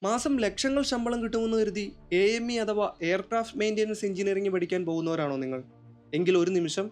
മാസം ലക്ഷങ്ങൾ ശമ്പളം കിട്ടുമെന്ന് കരുതി AME അഥവാ എയർക്രാഫ്റ്റ് മെയിൻ്റെനൻസ് എഞ്ചിനീയറിംഗ് പഠിക്കാൻ പോകുന്നവരാണോ നിങ്ങൾ? എങ്കിൽ ഒരു നിമിഷം,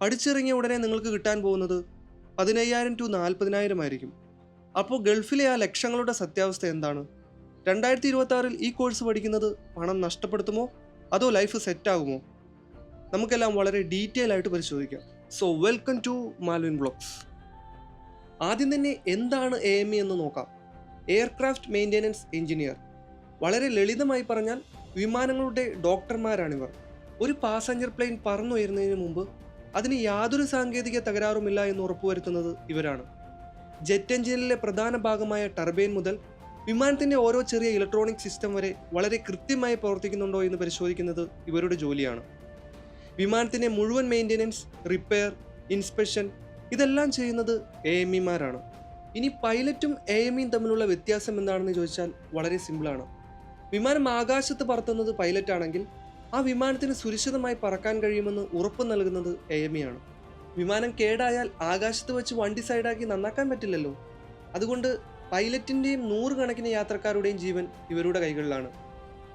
പഠിച്ചിറങ്ങിയ ഉടനെ നിങ്ങൾക്ക് കിട്ടാൻ പോകുന്നത് 15,000 to 40,000 ആയിരിക്കും. അപ്പോൾ ഗൾഫിലെ ആ ലക്ഷങ്ങളുടെ സത്യാവസ്ഥ എന്താണ്? 2026-ൽ ഈ കോഴ്സ് പഠിക്കുന്നത് പണം നഷ്ടപ്പെടുത്തുമോ അതോ ലൈഫ് സെറ്റാകുമോ? നമുക്കെല്ലാം വളരെ ഡീറ്റെയിൽ ആയിട്ട് പരിശോധിക്കാം. So welcome to Malvin vlogs. ആദ്യം തന്നെ എന്താണ് AME എന്ന് നോക്കാം. Aircraft maintenance engineer. വളരെ ലളിതമായി പറഞ്ഞാൽ വിമാനങ്ങളുടെ ഡോക്ടർമാരാണിവർ. ഒരു പാസഞ്ചർ പ്ലെയിൻ പറന്നുയരുന്നതിന് മുമ്പ് അതിന് യാതൊരു സാങ്കേതിക തകരാറുമില്ല എന്ന് ഉറപ്പുവരുത്തുന്നത് ഇവരാണ്. ജെറ്റ് എഞ്ചിനിലെ പ്രധാന ഭാഗമായ ടർബൈൻ മുതൽ വിമാനത്തിൻ്റെ ഓരോ ചെറിയ ഇലക്ട്രോണിക് സിസ്റ്റം വരെ വളരെ കൃത്യമായി പ്രവർത്തിക്കുന്നുണ്ടോ എന്ന് പരിശോധിക്കുന്നത് ഇവരുടെ ജോലിയാണ്. വിമാനത്തിൻ്റെ മുഴുവൻ മെയിൻ്റെനൻസ്, റിപ്പയർ, ഇൻസ്പെക്ഷൻ ഇതെല്ലാം ചെയ്യുന്നത് AMEമാരാണ്. ഇനി പൈലറ്റും AMEയും തമ്മിലുള്ള വ്യത്യാസം എന്താണെന്ന് ചോദിച്ചാൽ വളരെ സിമ്പിളാണ്. വിമാനം ആകാശത്ത് പറത്തുന്നത് പൈലറ്റ് ആണെങ്കിൽ ആ വിമാനത്തിന് സുരക്ഷിതമായി പറക്കാൻ കഴിയുമെന്ന് ഉറപ്പ് നൽകുന്നത് AME ആണ്. വിമാനം കേടായാൽ ആകാശത്ത് വെച്ച് വണ്ടി സൈഡാക്കി നന്നാക്കാൻ പറ്റില്ലല്ലോ. അതുകൊണ്ട് പൈലറ്റിൻ്റെയും 100 കണക്കിന് യാത്രക്കാരുടെയും ജീവൻ ഇവരുടെ കൈകളിലാണ്.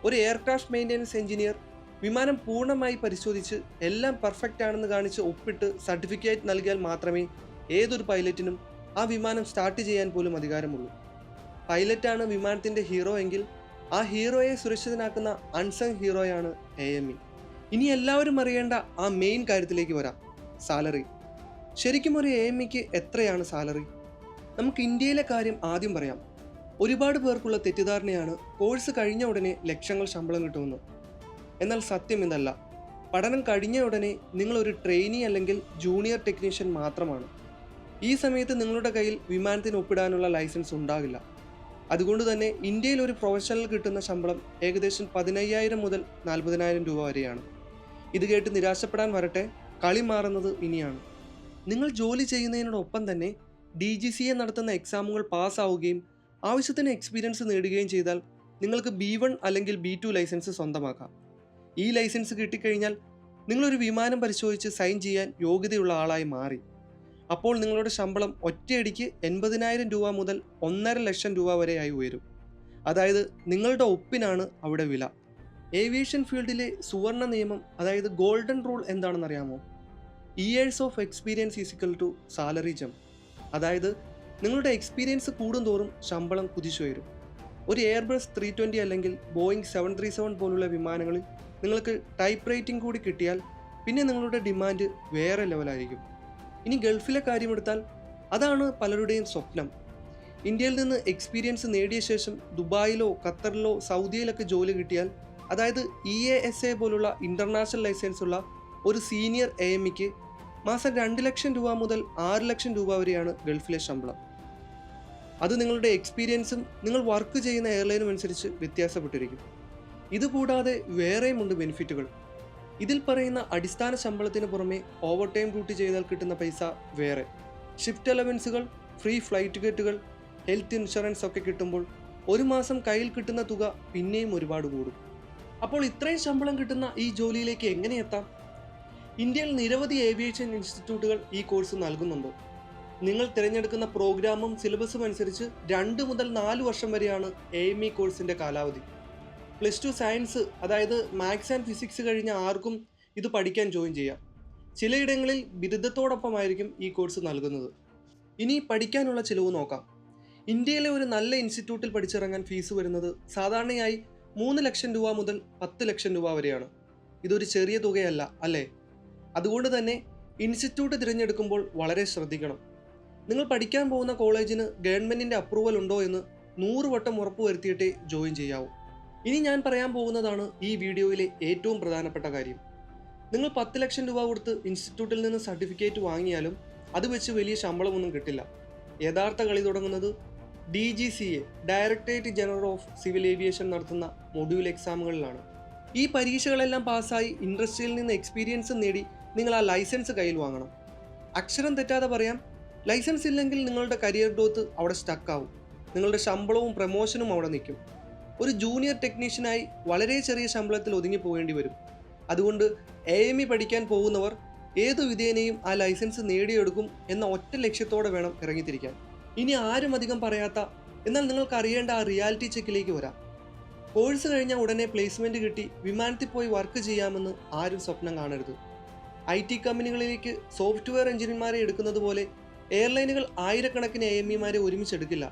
ഒരു എയർക്രാഫ്റ്റ് മെയിൻ്റെനൻസ് എഞ്ചിനീയർ വിമാനം പൂർണ്ണമായി പരിശോധിച്ച് എല്ലാം പെർഫെക്റ്റ് ആണെന്ന് കാണിച്ച് ഒപ്പിട്ട് സർട്ടിഫിക്കറ്റ് നൽകിയാൽ മാത്രമേ ഏതൊരു പൈലറ്റിനും ആ വിമാനം സ്റ്റാർട്ട് ചെയ്യാൻ പോലും അധികാരമുള്ളൂ. പൈലറ്റാണ് വിമാനത്തിൻ്റെ ഹീറോ എങ്കിൽ ആ ഹീറോയെ സുരക്ഷിതനാക്കുന്ന അൺസങ് ഹീറോയാണ് AME. ഇനി എല്ലാവരും അറിയേണ്ട ആ മെയിൻ കാര്യത്തിലേക്ക് വരാം, സാലറി. ശരിക്കും ഒരു AMEക്ക് എത്രയാണ് സാലറി? നമുക്ക് ഇന്ത്യയിലെ കാര്യം ആദ്യം പറയാം. ഒരുപാട് പേർക്കുള്ള തെറ്റിദ്ധാരണയാണ് കോഴ്സ് കഴിഞ്ഞ ഉടനെ ലക്ഷങ്ങൾ ശമ്പളം കിട്ടുമെന്ന്. എന്നാൽ സത്യം ഇതല്ല. പഠനം കഴിഞ്ഞ ഉടനെ നിങ്ങളൊരു ട്രെയിനി അല്ലെങ്കിൽ ജൂനിയർ ടെക്നീഷ്യൻ മാത്രമാണ്. ഈ സമയത്ത് നിങ്ങളുടെ കയ്യിൽ വിമാനത്തിന് ഒപ്പിടാനുള്ള ലൈസൻസ് ഉണ്ടാകില്ല. അതുകൊണ്ട് തന്നെ ഇന്ത്യയിൽ ഒരു പ്രൊഫഷണൽ കിട്ടുന്ന ശമ്പളം ഏകദേശം 15,000 മുതൽ 40,000 രൂപ വരെയാണ്. ഇത് കേട്ട് നിരാശപ്പെടാൻ വരട്ടെ, കളി മാറുന്നത് ഇനിയാണ്. നിങ്ങൾ ജോലി ചെയ്യുന്നതിനോടൊപ്പം തന്നെ DGCA നടത്തുന്ന എക്സാമുകൾ പാസ്സാവുകയും ആവശ്യത്തിന് എക്സ്പീരിയൻസ് നേടുകയും ചെയ്താൽ നിങ്ങൾക്ക് B1 അല്ലെങ്കിൽ B2 ലൈസൻസ് സ്വന്തമാക്കാം. ഈ ലൈസൻസ് കിട്ടിക്കഴിഞ്ഞാൽ നിങ്ങളൊരു വിമാനം പരിശോധിച്ച് സൈൻ ചെയ്യാൻ യോഗ്യതയുള്ള ആളായി മാറി. അപ്പോൾ നിങ്ങളുടെ ശമ്പളം ഒറ്റയടിക്ക് 80,000 രൂപ മുതൽ 1.5 ലക്ഷം രൂപ വരെയായി ഉയരും. അതായത് നിങ്ങളുടെ ഒപ്പിനാണ് അവിടെ വില. ഏവിയേഷൻ ഫീൽഡിലെ സുവർണ നിയമം, അതായത് ഗോൾഡൻ റൂൾ എന്താണെന്നറിയാമോ? Years of experience is equal to salary jump. അതായത് നിങ്ങളുടെ എക്സ്പീരിയൻസ് കൂടുന്തോറും ശമ്പളം കുതിച്ചുയരും. ഒരു എയർബസ് 320 അല്ലെങ്കിൽ ബോയിങ് 737 പോലുള്ള വിമാനങ്ങളിൽ നിങ്ങൾക്ക് ടൈപ്പ് റേറ്റിംഗ് കൂടി കിട്ടിയാൽ പിന്നെ നിങ്ങളുടെ ഡിമാൻഡ് വേറെ ലെവലായിരിക്കും. ഇനി ഗൾഫിലെ കാര്യമെടുത്താൽ അതാണ് പലരുടെയും സ്വപ്നം. ഇന്ത്യയിൽ നിന്ന് എക്സ്പീരിയൻസ് നേടിയ ശേഷം ദുബായിലോ ഖത്തറിലോ സൗദിയിലൊക്കെ ജോലി കിട്ടിയാൽ, അതായത് EASA പോലുള്ള ഇൻ്റർനാഷണൽ ലൈസൻസ് ഉള്ള ഒരു സീനിയർ AMEക്ക് മാസം 2 ലക്ഷം രൂപ മുതൽ 6 ലക്ഷം രൂപ വരെയാണ് ഗൾഫിലെ ശമ്പളം. അത് നിങ്ങളുടെ എക്സ്പീരിയൻസും നിങ്ങൾ വർക്ക് ചെയ്യുന്ന എയർലൈനും അനുസരിച്ച് വ്യത്യാസപ്പെട്ടിരിക്കും. ഇതുകൂടാതെ വേറെയുമുണ്ട് ബെനിഫിറ്റുകൾ. ഇതിൽ പറയുന്ന അടിസ്ഥാന ശമ്പളത്തിന് പുറമെ ഓവർ ടൈം ഡ്യൂട്ടി ചെയ്താൽ കിട്ടുന്ന പൈസ വേറെ, ഷിഫ്റ്റ് അലവൻസുകൾ, ഫ്രീ ഫ്ലൈറ്റ് ടിക്കറ്റുകൾ, ഹെൽത്ത് ഇൻഷുറൻസ് ഒക്കെ കിട്ടുമ്പോൾ ഒരു മാസം കയ്യിൽ കിട്ടുന്ന തുക പിന്നെയും ഒരുപാട് കൂടും. അപ്പോൾ ഇത്രയും ശമ്പളം കിട്ടുന്ന ഈ ജോലിയിലേക്ക് എങ്ങനെ എത്താം? ഇന്ത്യയിൽ നിരവധി ഏവിയേഷൻ ഇൻസ്റ്റിറ്റ്യൂട്ടുകൾ ഈ കോഴ്സ് നൽകുന്നുണ്ട്. നിങ്ങൾ തിരഞ്ഞെടുക്കുന്ന പ്രോഗ്രാമും സിലബസും അനുസരിച്ച് 2 മുതൽ 4 വർഷം വരെയാണ് AME കോഴ്സിൻ്റെ കാലാവധി. +2 സയൻസ്, അതായത് മാത്സ് ആൻഡ് ഫിസിക്സ് കഴിഞ്ഞ ആർക്കും ഇത് പഠിക്കാൻ ജോയിൻ ചെയ്യാം. ചിലയിടങ്ങളിൽ ബിരുദത്തോടൊപ്പമായിരിക്കും ഈ കോഴ്സ് നൽകുന്നത്. ഇനി പഠിക്കാനുള്ള ചിലവ് നോക്കാം. ഇന്ത്യയിലെ ഒരു നല്ല ഇൻസ്റ്റിറ്റ്യൂട്ടിൽ പഠിച്ചിറങ്ങാൻ ഫീസ് വരുന്നത് സാധാരണയായി 3 ലക്ഷം രൂപ മുതൽ 10 ലക്ഷം രൂപ വരെയാണ്. ഇതൊരു ചെറിയ തുകയല്ല അല്ലേ? അതുകൊണ്ട് തന്നെ ഇൻസ്റ്റിറ്റ്യൂട്ട് തിരഞ്ഞെടുക്കുമ്പോൾ വളരെ ശ്രദ്ധിക്കണം. നിങ്ങൾ പഠിക്കാൻ പോകുന്ന കോളേജിന് ഗവൺമെൻറ്റിൻ്റെ അപ്രൂവൽ ഉണ്ടോ എന്ന് 100 വട്ടം ഉറപ്പ് വരുത്തിയിട്ടേ ജോയിൻ ചെയ്യാവൂ. ഇനി ഞാൻ പറയാൻ പോകുന്നതാണ് ഈ വീഡിയോയിലെ ഏറ്റവും പ്രധാനപ്പെട്ട കാര്യം. നിങ്ങൾ 10 ലക്ഷം രൂപ കൊടുത്ത് ഇൻസ്റ്റിറ്റ്യൂട്ടിൽ നിന്ന് സർട്ടിഫിക്കറ്റ് വാങ്ങിയാലും അത് വെച്ച് വലിയ ശമ്പളമൊന്നും കിട്ടില്ല. യഥാർത്ഥ കളി തുടങ്ങുന്നത് DGCA, directorate general of civil aviation നടത്തുന്ന മൊഡ്യൂൾ എക്സാമുകളിലാണ്. ഈ പരീക്ഷകളെല്ലാം പാസ്സായി ഇൻഡസ്ട്രിയിൽ നിന്ന് എക്സ്പീരിയൻസ് നേടി നിങ്ങൾ ആ ലൈസൻസ് കയ്യിൽ വാങ്ങണം. അക്ഷരം തെറ്റാതെ പറയാം, ലൈസൻസ് ഇല്ലെങ്കിൽ നിങ്ങളുടെ കരിയർ ഗ്രോത്ത് അവിടെ സ്റ്റക്കാവും. നിങ്ങളുടെ ശമ്പളവും പ്രമോഷനും അവിടെ നിൽക്കും. ഒരു ജൂനിയർ ടെക്നീഷ്യനായി വളരെ ചെറിയ ശമ്പളത്തിൽ ഒതുങ്ങി പോകേണ്ടി വരും. അതുകൊണ്ട് AME പഠിക്കാൻ പോകുന്നവർ ഏതു വിധേനയും ആ ലൈസൻസ് നേടിയെടുക്കും എന്ന ഒറ്റ ലക്ഷ്യത്തോടെ വേണം ഇറങ്ങിത്തിരിക്കാൻ. ഇനി ആരും അധികം പറയാത്ത എന്നാൽ നിങ്ങൾക്ക് അറിയേണ്ട ആ റിയാലിറ്റി ചെക്കിലേക്ക് വരാം. കോഴ്സ് കഴിഞ്ഞാൽ ഉടനെ പ്ലേസ്മെന്റ് കിട്ടി വിമാനത്തിൽ പോയി വർക്ക് ചെയ്യാമെന്ന് ആരും സ്വപ്നം കാണരുത്. IT കമ്പനികളിലേക്ക് സോഫ്റ്റ്വെയർ എഞ്ചിനീയർമാരെ എടുക്കുന്നത് പോലെ എയർലൈനുകൾ ആയിരക്കണക്കിന് AMEമാരെ ഒരുമിച്ചെടുക്കില്ല.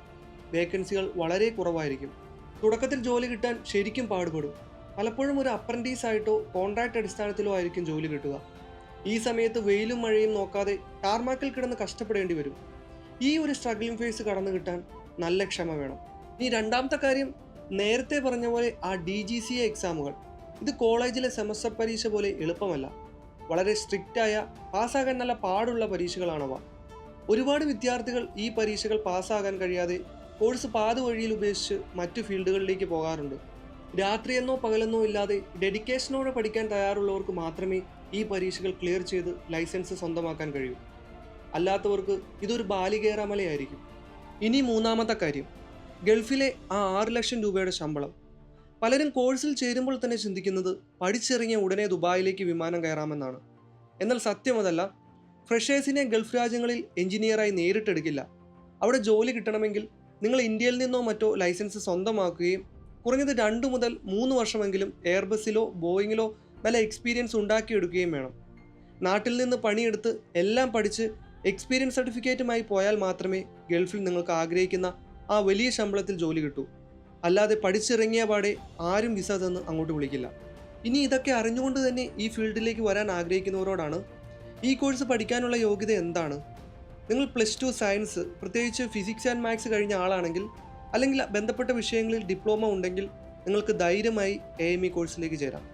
വേക്കൻസികൾ വളരെ കുറവായിരിക്കും. തുടക്കത്തിൽ ജോലി കിട്ടാൻ ശരിക്കും പാടുപെടും. പലപ്പോഴും ഒരു അപ്രന്റീസ് ആയിട്ടോ കോൺട്രാക്ട് അടിസ്ഥാനത്തിലോ ആയിരിക്കും ജോലി കിട്ടുക. ഈ സമയത്ത് വെയിലും മഴയും നോക്കാതെ ടാർമാക്കിൽ കിടന്ന് കഷ്ടപ്പെടേണ്ടി വരും. ഈ ഒരു സ്ട്രഗ്ലിംഗ് ഫേസ് കടന്നു കിട്ടാൻ നല്ല ക്ഷമ വേണം. ഇനി രണ്ടാമത്തെ കാര്യം, നേരത്തെ പറഞ്ഞ പോലെ ആ DGCA എക്സാമുകൾ. ഇത് കോളേജിലെ സെമസ്റ്റർ പരീക്ഷ പോലെ എളുപ്പമല്ല. വളരെ സ്ട്രിക്റ്റായ, പാസ്സാകാൻ നല്ല പാടുള്ള പരീക്ഷകളാണവ. ഒരുപാട് വിദ്യാർത്ഥികൾ ഈ പരീക്ഷകൾ പാസ്സാകാൻ കഴിയാതെ കോഴ്സ് പാതിവഴിയിൽ ഉപേക്ഷിച്ച് മറ്റു ഫീൽഡുകളിലേക്ക് പോകാറുണ്ട്. രാത്രിയെന്നോ പകലെന്നോ ഇല്ലാതെ ഡെഡിക്കേഷനോടെ പഠിക്കാൻ തയ്യാറുള്ളവർക്ക് മാത്രമേ ഈ പരീക്ഷകൾ ക്ലിയർ ചെയ്ത് ലൈസൻസ് സ്വന്തമാക്കാൻ കഴിയൂ. അല്ലാത്തവർക്ക് ഇതൊരു ബാലികേറാമലയായിരിക്കും. ഇനി മൂന്നാമത്തെ കാര്യം, ഗൾഫിലെ ആ 6 ലക്ഷം രൂപയുടെ ശമ്പളം. പലരും കോഴ്സിൽ ചേരുമ്പോൾ തന്നെ ചിന്തിക്കുന്നത് പഠിച്ചിറങ്ങിയ ഉടനെ ദുബായിലേക്ക് വിമാനം കയറാമെന്നാണ്. എന്നാൽ സത്യം അതല്ല. ഫ്രഷേഴ്സിനെ ഗൾഫ് രാജ്യങ്ങളിൽ എഞ്ചിനീയറായി നേരിട്ടെടുക്കില്ല. അവിടെ ജോലി കിട്ടണമെങ്കിൽ നിങ്ങൾ ഇന്ത്യയിൽ നിന്നോ മറ്റോ ലൈസൻസ് സ്വന്തമാക്കുകയും കുറഞ്ഞത് 2 മുതൽ 3 വർഷമെങ്കിലും എയർബസിലോ ബോയിങ്ങിലോ നല്ല എക്സ്പീരിയൻസ് ഉണ്ടാക്കിയെടുക്കുകയും വേണം. നാട്ടിൽ നിന്ന് പണിയെടുത്ത് എല്ലാം പഠിച്ച് എക്സ്പീരിയൻസ് സർട്ടിഫിക്കറ്റുമായി പോയാൽ മാത്രമേ ഗൾഫിൽ നിങ്ങൾക്ക് ആഗ്രഹിക്കുന്ന ആ വലിയ ശമ്പളത്തിൽ ജോലി കിട്ടൂ. അല്ലാതെ പഠിച്ചിറങ്ങിയ പാടെ ആരും വിസ തന്ന് അങ്ങോട്ട് വിളിക്കില്ല. ഇനി ഇതൊക്കെ അറിഞ്ഞുകൊണ്ട് തന്നെ ഈ ഫീൽഡിലേക്ക് വരാൻ ആഗ്രഹിക്കുന്നവരോടാണ്, ഈ കോഴ്സ് പഠിക്കാനുള്ള യോഗ്യത എന്താണ്? നിങ്ങൾ +2 സയൻസ്, പ്രത്യേകിച്ച് ഫിസിക്സ് ആൻഡ് മാത്സ് കഴിഞ്ഞ ആളാണെങ്കിൽ, അല്ലെങ്കിൽ ബന്ധപ്പെട്ട വിഷയങ്ങളിൽ ഡിപ്ലോമ ഉണ്ടെങ്കിൽ നിങ്ങൾക്ക് ധൈര്യമായി AME കോഴ്സിലേക്ക് ചേരാം.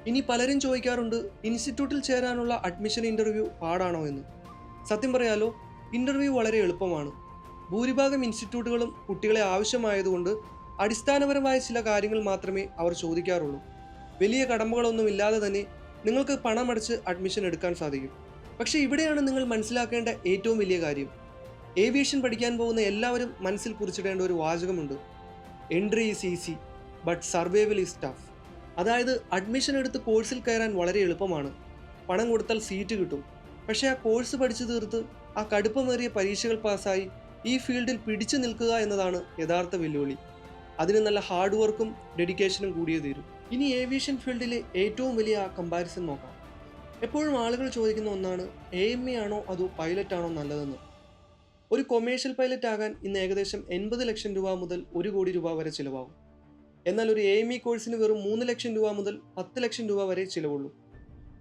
ഇനി പലരും ചോദിക്കാറുണ്ട്, ഇൻസ്റ്റിറ്റ്യൂട്ടിൽ ചേരാനുള്ള അഡ്മിഷൻ ഇൻ്റർവ്യൂ പാടാണോ എന്ന്. സത്യം പറയാലോ, ഇൻ്റർവ്യൂ വളരെ എളുപ്പമാണ്. ഭൂരിഭാഗം ഇൻസ്റ്റിറ്റ്യൂട്ടുകളും കുട്ടികളെ ആവശ്യമായതുകൊണ്ട് അടിസ്ഥാനപരമായ ചില കാര്യങ്ങൾ മാത്രമേ അവർ ചോദിക്കാറുള്ളൂ. വലിയ കടമ്പകളൊന്നും ഇല്ലാതെ തന്നെ നിങ്ങൾക്ക് പണമടച്ച് അഡ്മിഷൻ എടുക്കാൻ സാധിക്കും. പക്ഷേ ഇവിടെയാണ് നിങ്ങൾ മനസ്സിലാക്കേണ്ട ഏറ്റവും വലിയ കാര്യം. ഏവിയേഷൻ പഠിക്കാൻ പോകുന്ന എല്ലാവരും മനസ്സിൽ കുറിച്ചിടേണ്ട ഒരു വാചകമുണ്ട്: entry is easy but survival is tough. അതായത് അഡ്മിഷൻ എടുത്ത് കോഴ്സിൽ കയറാൻ വളരെ എളുപ്പമാണ്. പണം കൊടുത്താൽ സീറ്റ് കിട്ടും. പക്ഷേ ആ കോഴ്സ് പഠിച്ചു തീർത്ത് ആ കടുപ്പമേറിയ പരീക്ഷകൾ പാസ്സായി ഈ ഫീൽഡിൽ പിടിച്ചു നിൽക്കുക എന്നതാണ് യഥാർത്ഥ വെല്ലുവിളി. അതിന് നല്ല ഹാർഡ് വർക്കും ഡെഡിക്കേഷനും കൂടിയേ തീരും. ഇനി ഏവിയേഷൻ ഫീൽഡിലെ ഏറ്റവും വലിയ കമ്പാരിസൺ നോക്കാം. എപ്പോഴും ആളുകൾ ചോദിക്കുന്ന ഒന്നാണ്, AME ആണോ അതോ പൈലറ്റ് ആണോ നല്ലതെന്ന്. ഒരു കൊമേഴ്ഷ്യൽ പൈലറ്റ് ആകാൻ ഇന്ന് ഏകദേശം 80 ലക്ഷം രൂപ മുതൽ 1 കോടി രൂപ വരെ ചിലവാകും. എന്നാൽ ഒരു AME കോഴ്സിന് വെറും 3 ലക്ഷം രൂപ മുതൽ 10 ലക്ഷം രൂപ വരെ ചിലവുള്ളൂ.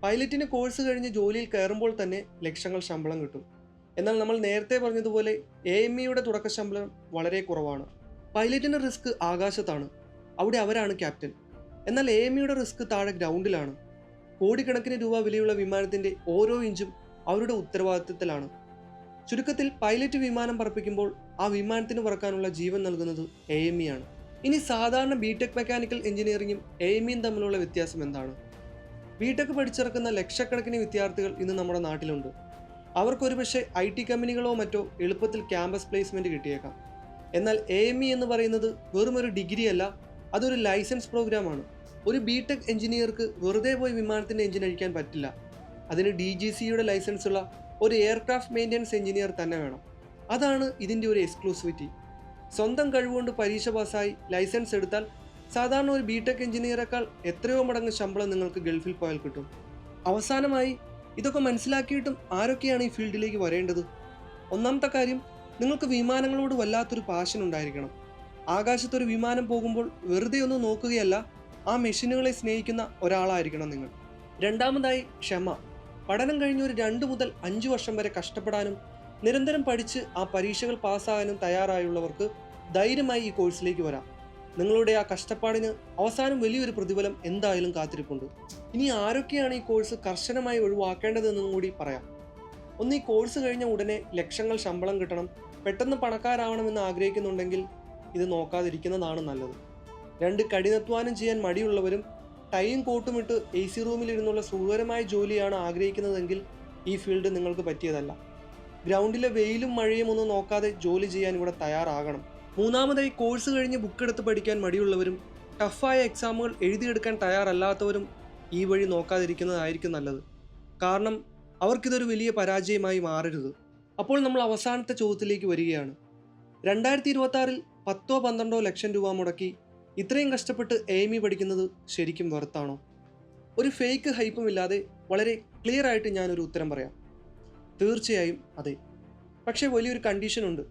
പൈലറ്റിന് കോഴ്സ് കഴിഞ്ഞ് ജോലിയിൽ കയറുമ്പോൾ തന്നെ ലക്ഷങ്ങൾ ശമ്പളം കിട്ടും. എന്നാൽ നമ്മൾ നേരത്തെ പറഞ്ഞതുപോലെ AMEയുടെ തുടക്ക ശമ്പളം വളരെ കുറവാണ്. പൈലറ്റിൻ്റെ റിസ്ക് ആകാശത്താണ്, അവിടെ അവരാണ് ക്യാപ്റ്റൻ. എന്നാൽ AMEയുടെ റിസ്ക് താഴെ ഗ്രൗണ്ടിലാണ്. കോടിക്കണക്കിന് രൂപ വിലയുള്ള വിമാനത്തിൻ്റെ ഓരോ ഇഞ്ചും അവരുടെ ഉത്തരവാദിത്തത്തിലാണ്. ചുരുക്കത്തിൽ പൈലറ്റ് വിമാനം പറപ്പിക്കുമ്പോൾ ആ വിമാനത്തിന് പറക്കാനുള്ള ജീവൻ നൽകുന്നത് AME ആണ്. ഇനി സാധാരണ BTech മെക്കാനിക്കൽ എഞ്ചിനീയറിംഗും AMEയും തമ്മിലുള്ള വ്യത്യാസം എന്താണ്? BTech പഠിച്ചിറക്കുന്ന ലക്ഷക്കണക്കിന് വിദ്യാർത്ഥികൾ ഇന്ന് നമ്മുടെ നാട്ടിലുണ്ട്. അവർക്കൊരു പക്ഷേ IT കമ്പനികളോ മറ്റോ എളുപ്പത്തിൽ ക്യാമ്പസ് പ്ലേസ്മെൻറ്റ് കിട്ടിയേക്കാം. എന്നാൽ AME എന്ന് പറയുന്നത് വെറും ഒരു ഡിഗ്രി അല്ല, അതൊരു ലൈസൻസ് പ്രോഗ്രാമാണ്. ഒരു BTech എഞ്ചിനീയർക്ക് വെറുതെ പോയി വിമാനത്തിൻ്റെ എഞ്ചിൻ അഴിക്കാൻ പറ്റില്ല. അതിന് DGCയുടെ ലൈസൻസ് ഉള്ള ഒരു എയർക്രാഫ്റ്റ് മെയിൻ്റനൻസ് എഞ്ചിനീയർ തന്നെ വേണം. അതാണ് ഇതിൻ്റെ ഒരു എക്സ്ക്ലൂസിവിറ്റി. സ്വന്തം കഴിവുകൊണ്ട് പരീക്ഷ പാസ്സായി ലൈസൻസ് എടുത്താൽ സാധാരണ ഒരു BTech എഞ്ചിനീയറേക്കാൾ എത്രയോ മടങ്ങ് ശമ്പളം നിങ്ങൾക്ക് ഗൾഫിൽ പോയാൽ കിട്ടും. അവസാനമായി, ഇതൊക്കെ മനസ്സിലാക്കിയിട്ടും ആരൊക്കെയാണ് ഈ ഫീൽഡിലേക്ക് വരേണ്ടത്? ഒന്നാമത്തെ കാര്യം, നിങ്ങൾക്ക് വിമാനങ്ങളോട് വല്ലാത്തൊരു പാഷൻ ഉണ്ടായിരിക്കണം. ആകാശത്തൊരു വിമാനം പോകുമ്പോൾ വെറുതെ ഒന്ന് നോക്കുകയല്ല, ആ മെഷീനുകളെ സ്നേഹിക്കുന്ന ഒരാളായിരിക്കണം നിങ്ങൾ. രണ്ടാമതായി ക്ഷമ. പഠനം കഴിഞ്ഞ് ഒരു 2 മുതൽ 5 വർഷം വരെ കഷ്ടപ്പെടാനും നിരന്തരം പഠിച്ച് ആ പരീക്ഷകൾ പാസ്സാകാനും തയ്യാറായുള്ളവർക്ക് ധൈര്യമായി ഈ കോഴ്സിലേക്ക് വരാം. നിങ്ങളുടെ ആ കഷ്ടപ്പാടിന് അവസാനം വലിയൊരു പ്രതിഫലം എന്തായാലും കാത്തിരിപ്പുണ്ട്. ഇനി ആരൊക്കെയാണ് ഈ കോഴ്സ് കർശനമായി ഒഴിവാക്കേണ്ടതെന്നും കൂടി പറയാം. ഒന്ന്, ഈ കോഴ്സ് കഴിഞ്ഞ ഉടനെ ലക്ഷങ്ങൾ ശമ്പളം കിട്ടണം, പെട്ടെന്ന് പണക്കാരാവണമെന്ന് ആഗ്രഹിക്കുന്നുണ്ടെങ്കിൽ ഇത് നോക്കാതിരിക്കുന്നതാണ് നല്ലത്. 2, കഠിനാധ്വാനം ചെയ്യാൻ മടിയുള്ളവരും ടൈയും കോട്ടുമിട്ട് AC റൂമിലിരുന്നുള്ള സുഖകരമായ ജോലിയാണ് ആഗ്രഹിക്കുന്നതെങ്കിൽ ഈ ഫീൽഡ് നിങ്ങൾക്ക് പറ്റിയതല്ല. ഗ്രൗണ്ടിലെ വെയിലും മഴയും ഒന്നും നോക്കാതെ ജോലി ചെയ്യാൻ ഇവിടെ തയ്യാറാകണം. മൂന്നാമതായി, കോഴ്സ് കഴിഞ്ഞ് ബുക്കെടുത്ത് പഠിക്കാൻ മടിയുള്ളവരും ടഫായ എക്സാമുകൾ എഴുതിയെടുക്കാൻ തയ്യാറല്ലാത്തവരും ഈ വഴി നോക്കാതിരിക്കുന്നതായിരിക്കും നല്ലത്. കാരണം അവർക്കിതൊരു വലിയ പരാജയമായി മാറരുത്. അപ്പോൾ നമ്മൾ അവസാനത്തെ ചോദ്യത്തിലേക്ക് വരികയാണ്. 2026-ൽ 10-12 ലക്ഷം രൂപ മുടക്കി ഇത്രയും കഷ്ടപ്പെട്ട് AME പഠിക്കുന്നത് ശരിക്കും വെറുത്താണോ? ഒരു ഫേക്ക് ഹൈപ്പും ഇല്ലാതെ വളരെ ക്ലിയർ ആയിട്ട് ഞാനൊരു ഉത്തരം പറയാം. തീർച്ചയായും അതെ. പക്ഷേ വലിയൊരു കണ്ടീഷനുണ്ട്.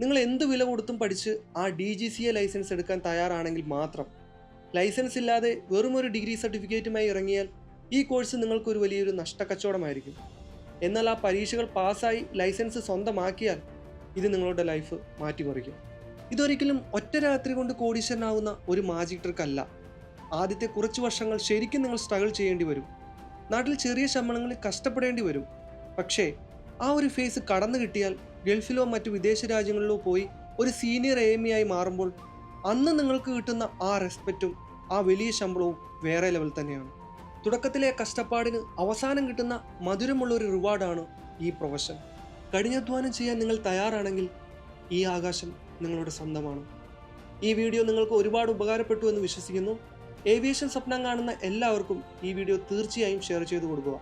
നിങ്ങൾ എന്ത് വില കൊടുത്തും പഠിച്ച് ആ DGCA ലൈസൻസ് എടുക്കാൻ തയ്യാറാണെങ്കിൽ മാത്രം. ലൈസൻസ് ഇല്ലാതെ വെറും ഒരു ഡിഗ്രി സർട്ടിഫിക്കറ്റുമായി ഇറങ്ങിയാൽ ഈ കോഴ്സ് നിങ്ങൾക്കൊരു വലിയൊരു നഷ്ടക്കച്ചവടമായിരിക്കും. എന്നാൽ ആ പരീക്ഷകൾ പാസ്സായി ലൈസൻസ് സ്വന്തമാക്കിയാൽ ഇത് നിങ്ങളുടെ ലൈഫ് മാറ്റിമറിക്കും. ഇതൊരിക്കലും ഒറ്റ രാത്രി കൊണ്ട് കോടീശ്വരനാവുന്ന ഒരു മാജിക് ട്രിക്ക് അല്ല. ആദ്യത്തെ കുറച്ച് വർഷങ്ങൾ ശരിക്കും നിങ്ങൾ സ്ട്രഗിൾ ചെയ്യേണ്ടി വരും. നാട്ടിൽ ചെറിയ ശമ്പളങ്ങളിൽ കഷ്ടപ്പെടേണ്ടി വരും. പക്ഷേ ആ ഒരു ഫേസ് കടന്നു കിട്ടിയാൽ ഗൾഫിലോ മറ്റു വിദേശ രാജ്യങ്ങളിലോ പോയി ഒരു സീനിയർ AME ആയി മാറുമ്പോൾ അന്ന് നിങ്ങൾക്ക് കിട്ടുന്ന ആ റെസ്പെക്റ്റും ആ വലിയ ശമ്പളവും വേറെ ലെവൽ തന്നെയാണ്. തുടക്കത്തിലെ കഷ്ടപ്പാടിന് അവസാനം കിട്ടുന്ന മധുരമുള്ള ഒരു റിവാർഡാണ് ഈ പ്രൊഫഷൻ. കഠിനാധ്വാനം ചെയ്യാൻ നിങ്ങൾ തയ്യാറാണെങ്കിൽ ഈ ആകാശം നിങ്ങളുടെ സ്വന്തമാണ്. ഈ വീഡിയോ നിങ്ങൾക്ക് ഒരുപാട് ഉപകാരപ്പെട്ടു എന്ന് വിശ്വസിക്കുന്നു. ഏവിയേഷൻ സ്വപ്നം കാണുന്ന എല്ലാവർക്കും ഈ വീഡിയോ തീർച്ചയായും ഷെയർ ചെയ്ത് കൊടുക്കുക.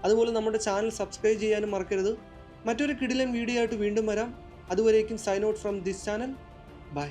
അതുപോലെ നമ്മുടെ ചാനൽ സബ്സ്ക്രൈബ് ചെയ്യാനും മറക്കരുത്. മറ്റൊരു കിടിലൻ വീഡിയോ ആയിട്ട് വീണ്ടും വരാം. അതുവരേക്കും sign out from this channel. By.